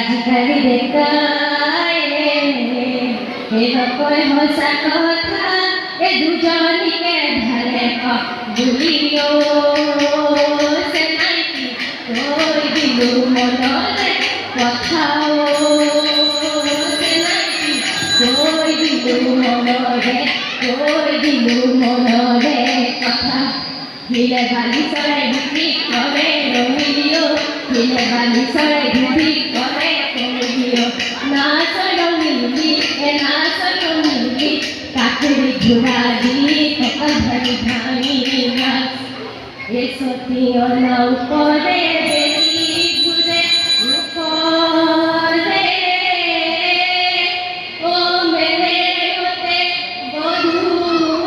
আজিকালি দেখায় কয় সঁচা কথা এই দুজনীকে ঢালে বুলিও চেনাইকি কৈ দিলো মনলে কথাও চেনাইকি কৈ দিলো মনলে কথা হিলে বালি চৰাই বিক্ৰী কৰে ৰঙিলিও হিলে বালি চৰাই বিক্ৰী কৰে ৰঙিলিও নাচৰ ৰঙিলি নাচৰ ৰঙিলি কাকুৰি ঘোৰা দি কঁকাল ধৰি ভাঙি নাচ এ সতী অনা উপৰে বেলি ঘূৰে উপৰে ও মেলে গতে গধূলিও